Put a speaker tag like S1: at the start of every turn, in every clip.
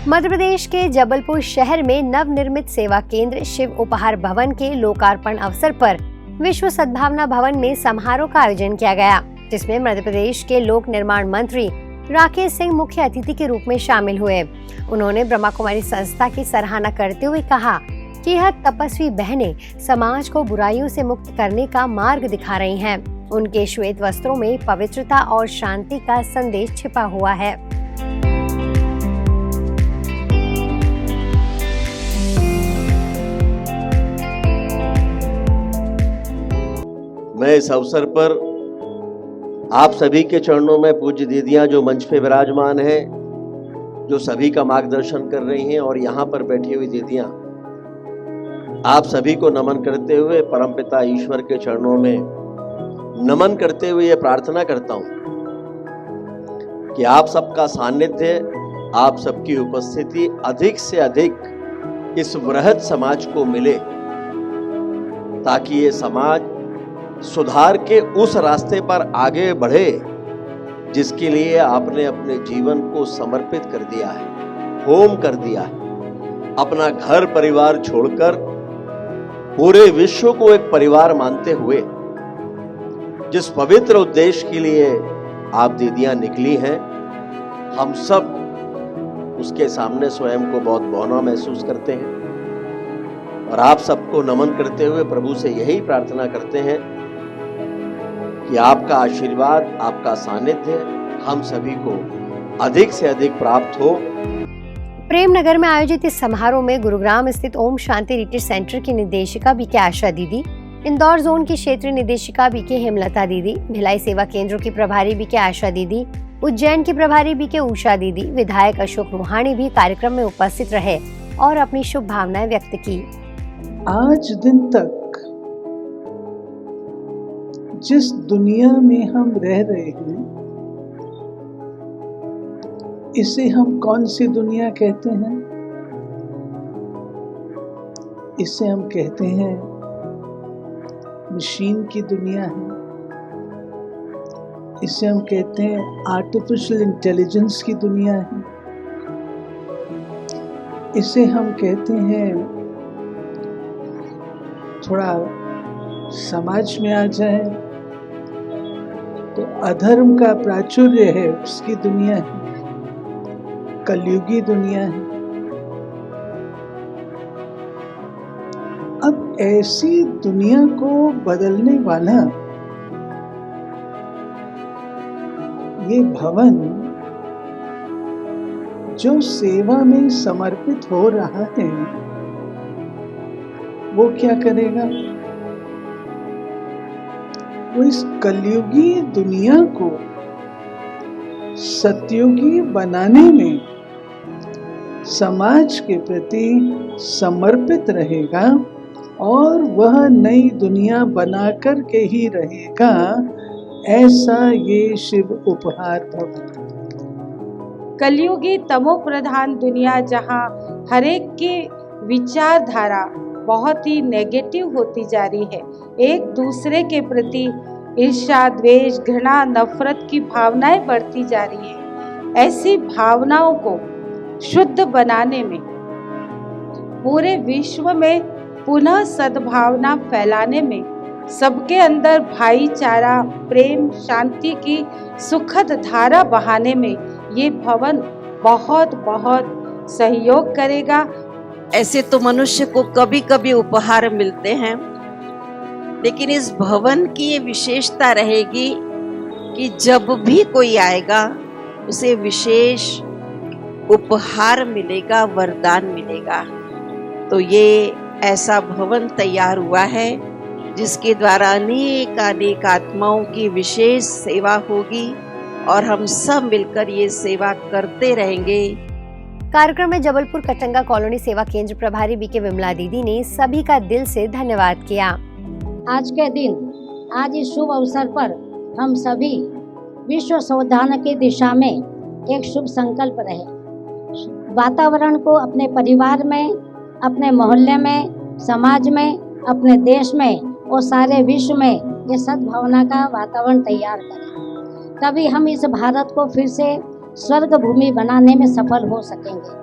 S1: मध्य प्रदेश के जबलपुर शहर में नवनिर्मित सेवा केंद्र शिव उपहार भवन के लोकार्पण अवसर पर विश्व सद्भावना भवन में समारोह का आयोजन किया गया, जिसमें मध्य प्रदेश के लोक निर्माण मंत्री राकेश सिंह मुख्य अतिथि के रूप में शामिल हुए। उन्होंने ब्रह्मा कुमारी संस्था की सराहना करते हुए कहा कि यह तपस्वी बहनें समाज को बुराइयों से मुक्त करने का मार्ग दिखा रही हैं। उनके श्वेत वस्त्रों में पवित्रता और शांति का संदेश छिपा हुआ है।
S2: मैं इस अवसर पर आप सभी के चरणों में पूज्य दीदियां जो मंच पे विराजमान हैं, जो सभी का मार्गदर्शन कर रही हैं, और यहाँ पर बैठी हुई दीदियां, आप सभी को नमन करते हुए परमपिता ईश्वर के चरणों में नमन करते हुए ये प्रार्थना करता हूँ कि आप सबका सानिध्य, आप सबकी उपस्थिति अधिक से अधिक इस वृहद समाज को मिले, ताकि ये समाज सुधार के उस रास्ते पर आगे बढ़े जिसके लिए आपने अपने जीवन को समर्पित कर दिया है, होम कर दिया है। अपना घर परिवार छोड़कर पूरे विश्व को एक परिवार मानते हुए जिस पवित्र उद्देश्य के लिए आप दीदियां निकली हैं, हम सब उसके सामने स्वयं को बहुत बौना महसूस करते हैं और आप सबको नमन करते हुए प्रभु से यही प्रार्थना करते हैं कि आपका आशीर्वाद, आपका सानिध्य हम सभी को अधिक से अधिक प्राप्त हो।
S1: प्रेमनगर में आयोजित इस समारोह में गुरुग्राम स्थित ओम शांति रिट्रीट सेंटर की निदेशिका बीके आशा दीदी, इंदौर जोन की क्षेत्रीय निदेशिका बीके हेमलता दीदी, भिलाई सेवा केंद्रों की प्रभारी बीके आशा दीदी, उज्जैन की प्रभारी बीके उषा दीदी, विधायक अशोक रूहानी भी कार्यक्रम में उपस्थित रहे और अपनी शुभ भावनाएं व्यक्त की।
S3: आज दिन तक जिस दुनिया में हम रह रहे हैं, इसे हम कौन सी दुनिया कहते हैं? इसे हम कहते हैं मशीन की दुनिया है। इसे हम कहते हैं आर्टिफिशियल इंटेलिजेंस की दुनिया है। इसे हम कहते हैं, थोड़ा समाज में आ जाए तो अधर्म का प्राचुर्य है, उसकी दुनिया है, कलयुगी दुनिया है। अब ऐसी दुनिया को बदलने वाला ये भवन जो सेवा में समर्पित हो रहा है, वो क्या करेगा? वो इस कलयुगी दुनिया को सतयुगी बनाने में समाज के प्रति समर्पित रहेगा और वह नई दुनिया बना कर के ही रहेगा। ऐसा ये शिव उपहार भवन।
S4: कलयुगी तमो प्रधान दुनिया, जहां हरेक की विचारधारा बहुत ही नेगेटिव होती जा रही है, एक दूसरे के प्रति ईर्ष्या, द्वेष, घृणा, नफरत की भावनाएं बढ़ती जा रही है। ऐसी भावनाओं को शुद्ध बनाने में, पूरे विश्व में पुनः सद्भावना फैलाने में, सबके अंदर भाईचारा, प्रेम, शांति की सुखद धारा बहाने में ये भवन बहुत बहुत सहयोग करेगा।
S5: ऐसे तो मनुष्य को कभी कभी उपहार मिलते हैं, लेकिन इस भवन की ये विशेषता रहेगी कि जब भी कोई आएगा उसे विशेष उपहार मिलेगा, वरदान मिलेगा। तो ये ऐसा भवन तैयार हुआ है जिसके द्वारा अनेक अनेक आत्माओं की विशेष सेवा होगी और हम सब मिलकर ये सेवा करते रहेंगे।
S1: कार्यक्रम में जबलपुर कटंगा कॉलोनी सेवा केंद्र प्रभारी बीके विमला दीदी ने सभी का दिल से धन्यवाद किया।
S6: आज के दिन, आज इस शुभ अवसर पर हम सभी विश्व सद्भावना की दिशा में एक शुभ संकल्प रहे। वातावरण को अपने परिवार में, अपने मोहल्ले में, समाज में, अपने देश में और सारे विश्व में ये सद्भावना का वातावरण तैयार करें। तभी हम इस भारत को फिर से स्वर्ग भूमि बनाने में सफल हो सकेंगे।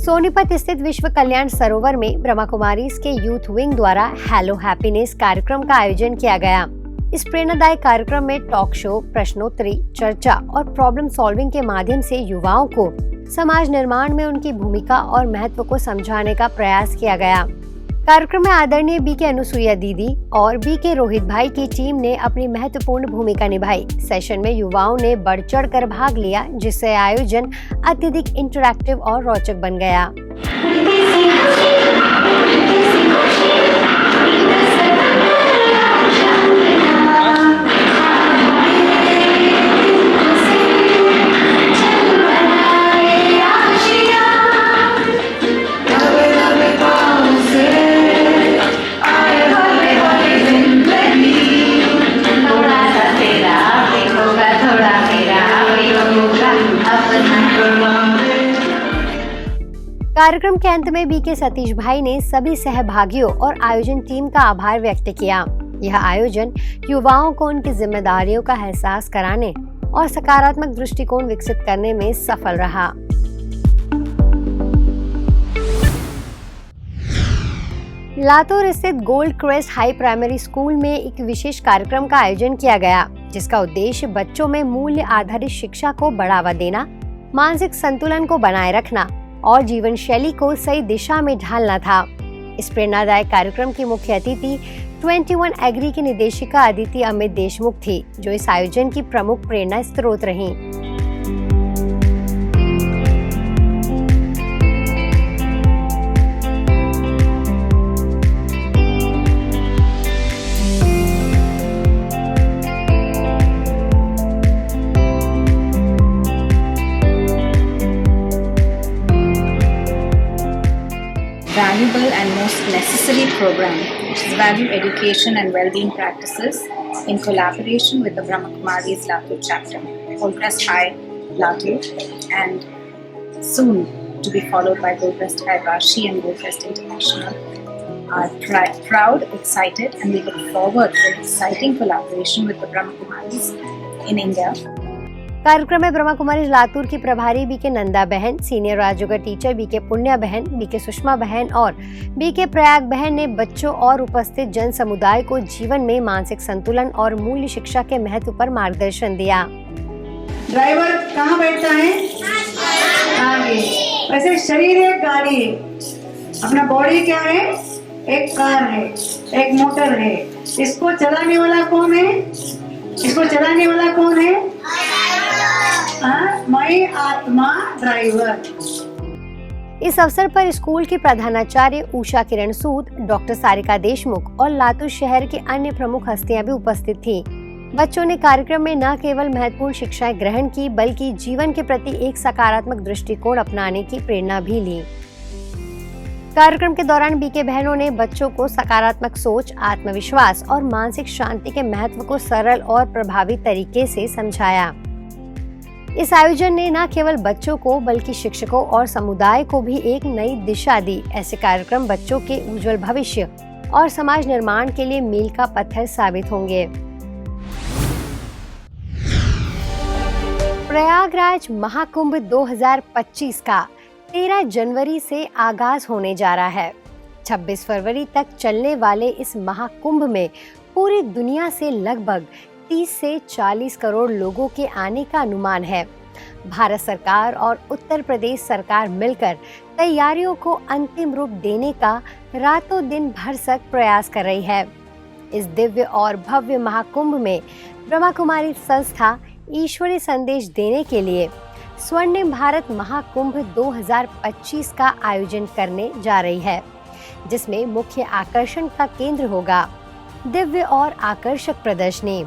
S1: सोनीपत स्थित विश्व कल्याण सरोवर में ब्रह्मा कुमारीज के यूथ विंग द्वारा हेलो हैप्पीनेस कार्यक्रम का आयोजन किया गया। इस प्रेरणादायक कार्यक्रम में टॉक शो, प्रश्नोत्तरी, चर्चा और प्रॉब्लम सॉल्विंग के माध्यम से युवाओं को समाज निर्माण में उनकी भूमिका और महत्व को समझाने का प्रयास किया गया। कार्यक्रम में आदरणीय बीके अनुसुईया दीदी और बीके रोहित भाई की टीम ने अपनी महत्वपूर्ण भूमिका निभाई। सेशन में युवाओं ने बढ़ चढ़ कर भाग लिया, जिससे आयोजन अत्यधिक इंटरैक्टिव और रोचक बन गया। कार्यक्रम के अंत में बीके सतीश भाई ने सभी सहभागियों और आयोजन टीम का आभार व्यक्त किया। यह आयोजन युवाओं को उनकी जिम्मेदारियों का एहसास कराने और सकारात्मक दृष्टिकोण विकसित करने में सफल रहा। लातूर स्थित gold crest high primary school में एक विशेष कार्यक्रम का आयोजन किया गया, जिसका उद्देश्य बच्चों में मूल्य आधारित शिक्षा को बढ़ावा देना, मानसिक संतुलन को बनाए रखना और जीवन शैली को सही दिशा में ढालना था। इस प्रेरणादायक कार्यक्रम की मुख्य अतिथि 21 एग्री की निदेशिका अदिति अमित देशमुख थी, जो इस आयोजन की प्रमुख प्रेरणा स्रोत रहीं।
S7: Valuable and most necessary program, which is value education and well-being practices in collaboration with the Brahma Kumaris Latur chapter, Goldcrest High Latur, and soon to be followed by Goldcrest High Rashi and Goldcrest International, are proud, excited, and we look forward to an exciting collaboration with the Brahma Kumaris in India.
S1: कार्यक्रम में ब्रह्मा कुमारी लातूर की प्रभारी BK Nanda बहन, senior Rajyoga teacher BK पुण्या बहन, BK Sushma बहन और BK Prayag बहन ने बच्चों और उपस्थित जन समुदाय को जीवन में मानसिक संतुलन और मूल्य शिक्षा के महत्व पर मार्गदर्शन दिया।
S8: ड्राइवर कहाँ बैठता है? आगे। वैसे शरीर एक गाड़ी है, अपना बॉडी क्या है? एक कार है, एक मोटर है। इसको चलाने वाला कौन है? इसको चलाने वाला कौन है? मैं आत्मा ड्राइवर।
S1: इस अवसर पर स्कूल की प्रधानाचार्य उषा किरण सूद, डॉक्टर सारिका देशमुख और लातूर शहर की अन्य प्रमुख हस्तियां भी उपस्थित थीं। बच्चों ने कार्यक्रम में न केवल महत्वपूर्ण शिक्षाएं ग्रहण की, बल्कि जीवन के प्रति एक सकारात्मक दृष्टिकोण अपनाने की प्रेरणा भी ली। कार्यक्रम के दौरान बीके बहनों ने बच्चों को सकारात्मक सोच, आत्मविश्वास और मानसिक शांति के महत्व को सरल और प्रभावी तरीके से समझाया। इस आयोजन ने न केवल बच्चों को बल्कि शिक्षकों और समुदाय को भी एक नई दिशा दी। ऐसे कार्यक्रम बच्चों के उज्जवल भविष्य और समाज निर्माण के लिए मील का पत्थर साबित होंगे। प्रयागराज महाकुंभ 2025 का 13 जनवरी से आगाज होने जा रहा है। 26 फरवरी तक चलने वाले इस महाकुंभ में पूरी दुनिया से लगभग 30 से 40 करोड़ लोगों के आने का अनुमान है। भारत सरकार और उत्तर प्रदेश सरकार मिलकर तैयारियों को अंतिम रूप देने का रातों दिन भरसक प्रयास कर रही है। इस दिव्य और भव्य महाकुंभ में ब्रह्मा कुमारी संस्था ईश्वरीय संदेश देने के लिए स्वर्णिम भारत महाकुंभ 2025 का आयोजन करने जा रही है, जिसमें मुख्य आकर्षण का केंद्र होगा दिव्य और आकर्षक प्रदर्शनी,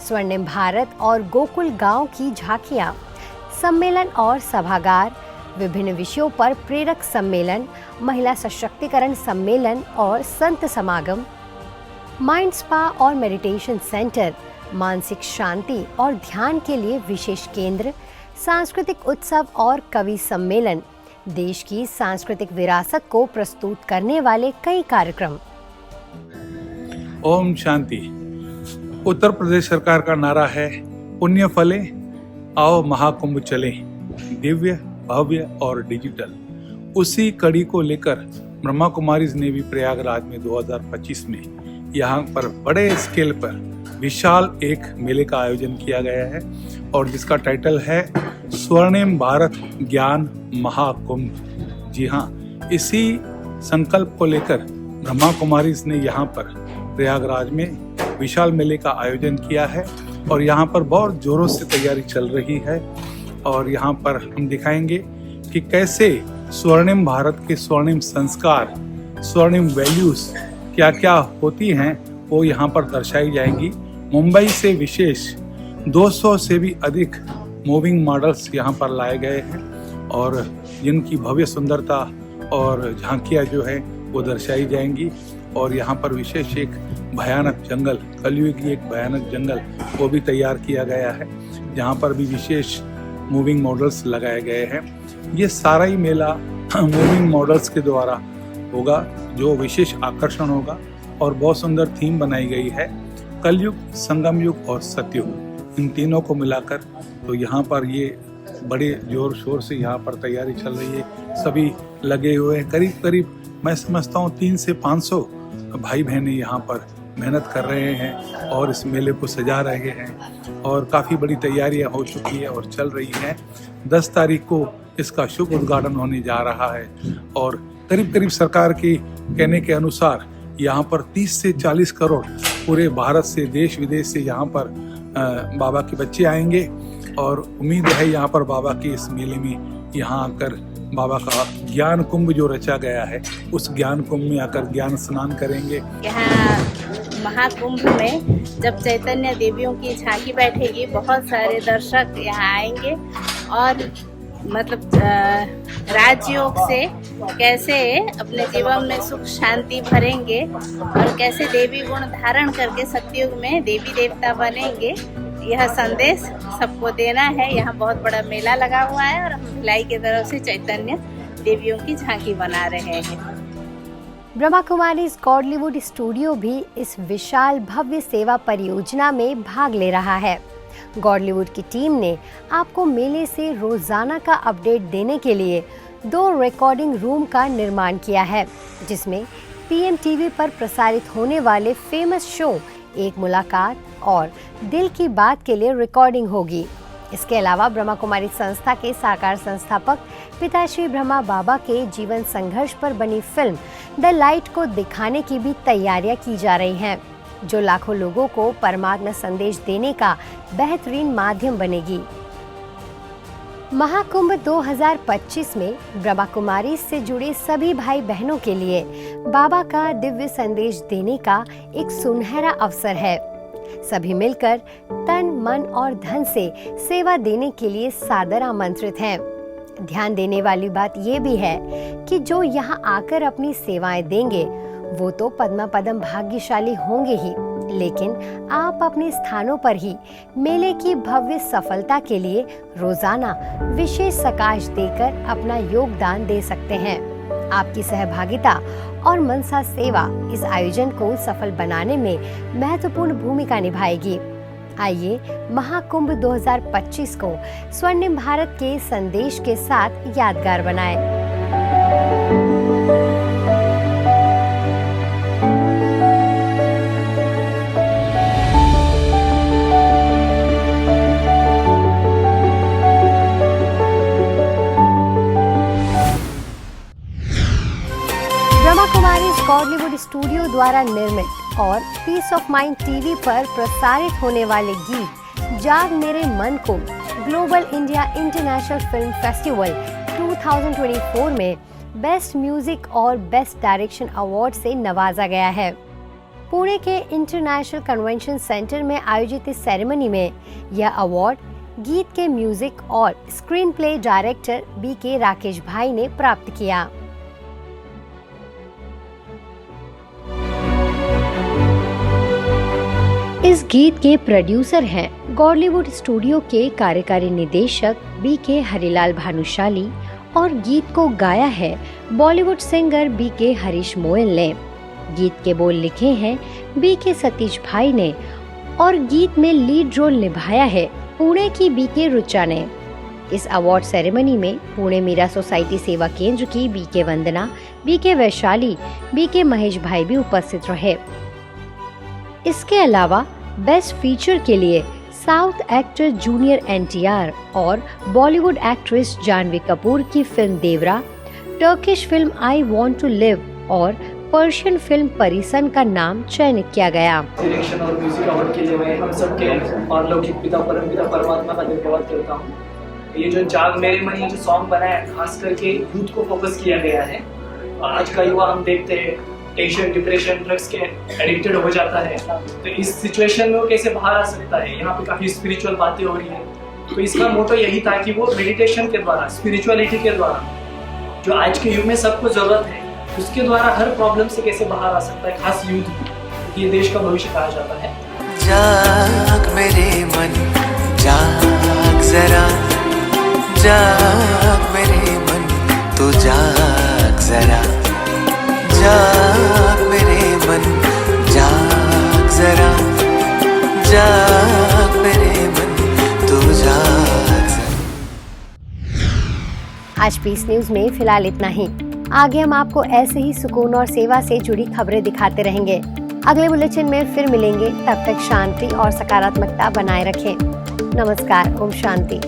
S1: स्वर्णिम भारत और गोकुल गांव की झांकियां, सम्मेलन और सभागार, विभिन्न विषयों पर प्रेरक सम्मेलन, महिला सशक्तिकरण सम्मेलन और संत समागम, माइंड स्पा और मेडिटेशन सेंटर, मानसिक शांति और ध्यान के लिए विशेष केंद्र, सांस्कृतिक उत्सव और कवि सम्मेलन, देश की सांस्कृतिक विरासत को प्रस्तुत करने वाले कई कार्यक्रम।
S9: ओम शांति। उत्तर प्रदेश सरकार का नारा है पुण्य फले, आओ महाकुंभ चले, दिव्य, भव्य और डिजिटल। उसी कड़ी को लेकर ब्रह्मा कुमारीज ने भी प्रयागराज में 2025 में यहाँ पर बड़े स्केल पर विशाल एक मेले का आयोजन किया गया है और जिसका टाइटल है स्वर्णिम भारत ज्ञान महाकुंभ। जी हाँ, इसी संकल्प को लेकर ब्रह्मा कुमारीज ने यहाँ पर प्रयागराज में विशाल मेले का आयोजन किया है और यहाँ पर बहुत जोरों से तैयारी चल रही है और यहाँ पर हम दिखाएंगे कि कैसे स्वर्णिम भारत के स्वर्णिम संस्कार, स्वर्णिम वैल्यूज क्या क्या होती हैं वो यहाँ पर दर्शाई जाएंगी। मुंबई से विशेष 200 से भी अधिक मूविंग मॉडल्स यहाँ पर लाए गए हैं और जिनकी भव्य सुंदरता और झांकियाँ जो है वो दर्शाई जाएंगी और यहाँ पर विशेष एक भयानक जंगल, कलयुग की एक भयानक जंगल वो भी तैयार किया गया है जहाँ पर भी विशेष मूविंग मॉडल्स लगाए गए हैं। ये सारा ही मेला मूविंग मॉडल्स के द्वारा होगा जो विशेष आकर्षण होगा और बहुत सुंदर थीम बनाई गई है, कलयुग, संगम युग और सतयुग, इन तीनों को मिलाकर। तो यहाँ पर ये बड़े जोर शोर से यहाँ पर तैयारी चल रही है, सभी लगे हुए हैं। करीब करीब मैं समझता हूँ 300 से 500 भाई बहनें यहाँ पर मेहनत कर रहे हैं और इस मेले को सजा रहे हैं और काफ़ी बड़ी तैयारियां हो चुकी है और चल रही हैं। 10 तारीख को इसका शुभ उद्घाटन होने जा रहा है और करीब करीब सरकार के कहने के अनुसार यहाँ पर 30 से 40 करोड़ पूरे भारत से, देश विदेश से यहाँ पर बाबा के बच्चे आएंगे और उम्मीद है यहाँ पर बाबा के इस मेले में यहाँ आकर बाबा का ज्ञान कुंभ जो रचा गया है उस ज्ञान कुंभ में आकर ज्ञान स्नान करेंगे।
S10: यहाँ महाकुंभ में जब चैतन्य देवियों की झांकी बैठेगी, बहुत सारे दर्शक यहाँ आएंगे और मतलब राजयोग से कैसे अपने जीवन में सुख शांति भरेंगे और कैसे देवी गुण धारण करके सतयुग में देवी देवता बनेंगे, यह संदेश सबको देना है। यहाँ बहुत बड़ा मेला लगा हुआ है और हम भिलाई की तरफ से चैतन्य देवियों की झांकी बना रहे हैं।
S1: ब्रह्मा कुमारीज गॉडलीवुड स्टूडियो भी इस विशाल भव्य सेवा परियोजना में भाग ले रहा है। गॉडलीवुड की टीम ने आपको मेले से रोजाना का अपडेट देने के लिए 2 रिकॉर्डिंग रूम का निर्माण किया है, जिसमें पीएम टीवी पर प्रसारित होने वाले फेमस शो एक मुलाकात और दिल की बात के लिए रिकॉर्डिंग होगी। इसके अलावा ब्रह्मा कुमारी संस्था के साकार संस्थापक पिताश्री ब्रह्मा बाबा के जीवन संघर्ष पर बनी फिल्म द लाइट को दिखाने की भी तैयारियां की जा रही हैं, जो लाखों लोगों को परमात्मा संदेश देने का बेहतरीन माध्यम बनेगी। महाकुंभ 2025 में ब्रह्मा कुमारी से जुड़े सभी भाई बहनों के लिए बाबा का दिव्य संदेश देने का एक सुनहरा अवसर है। सभी मिलकर तन, मन और धन से सेवा देने के लिए सादर आमंत्रित हैं। ध्यान देने वाली बात ये भी है कि जो यहाँ आकर अपनी सेवाएं देंगे वो तो पद्मा पदम भाग्यशाली होंगे ही, लेकिन आप अपने स्थानों पर ही मेले की भव्य सफलता के लिए रोजाना विशेष सकाश देकर अपना योगदान दे सकते हैं। आपकी सहभागिता और मनसा सेवा इस आयोजन को सफल बनाने में महत्वपूर्ण भूमिका निभाएगी। आइए महाकुंभ 2025 को स्वर्णिम भारत के संदेश के साथ यादगार बनाएं। ब्रह्मा कुमारीज गॉडलीवुड स्टूडियो द्वारा निर्मित और पीस ऑफ माइंड टीवी पर प्रसारित होने वाले गीत जाग मेरे मन को global India international film festival 2024 में बेस्ट म्यूजिक और बेस्ट डायरेक्शन अवार्ड से नवाजा गया है। पुणे के इंटरनेशनल कन्वेंशन सेंटर में आयोजित इस सेरेमनी में यह अवार्ड गीत के म्यूजिक और screen play director BK Rakesh भाई ने प्राप्त किया। इस गीत के प्रोड्यूसर हैं गॉडलीवुड स्टूडियो के कार्यकारी निदेशक BK हरिलाल भानुशाली और गीत को गाया है बॉलीवुड सिंगर BK हरीश मोयल ने। गीत के बोल लिखे हैं BK सतीश भाई ने और गीत में लीड रोल निभाया है पुणे की BK रुचा ने। इस अवार्ड सेरेमनी में पुणे मीरा सोसाइटी सेवा केंद्र की बीके वंदना, बीके वैशाली, बीके महेश भाई भी उपस्थित रहे। इसके अलावा बेस्ट फीचर के लिए साउथ एक्टर जूनियर एनटीआर और बॉलीवुड एक्ट्रेस जानवी कपूर की film Devara, Turkish film I want to live और पर्शियन फिल्म परिसन का नाम चयनित किया गया।
S11: डायरेक्शन और म्यूजिक अवार्ड के लिए मैं हम सबके और लौकिक पिता परमपिता परमात्मा का धन्यवाद करता हूँ। ये जो जाग मेरे मन ये जो सॉन्ग बना है खास करके यूथ को फोकस किया गया है। आज का युवा हम देखते हैं टेंशन, डिप्रेशन, ड्रग्स के एडिक्टेड हो जाता है, तो इस सिचुएशन में वो कैसे बाहर आ सकता है। यहाँ पे काफ़ी स्पिरिचुअल बातें हो रही है, तो इसका मोटो यही था कि वो मेडिटेशन के द्वारा, स्पिरिचुअलिटी के द्वारा, जो आज के युग में सबको ज़रूरत है, उसके द्वारा हर प्रॉब्लम से कैसे बाहर आ सकता है, खास यूथ। ये देश का भविष्य कहा जाता है।
S12: जाग मेरे मन जाग जरा, जाग मेरे मन तो जाग जरा, जाग मेरे मन जाग जरा, जाग मेरे मन तो जाग जरा।
S1: आज पीस न्यूज में फिलहाल इतना ही। आगे हम आपको ऐसे ही सुकून और सेवा से जुड़ी खबरें दिखाते रहेंगे। अगले बुलेटिन में फिर मिलेंगे, तब तक शांति और सकारात्मकता बनाए रखें। नमस्कार, ओम शांति।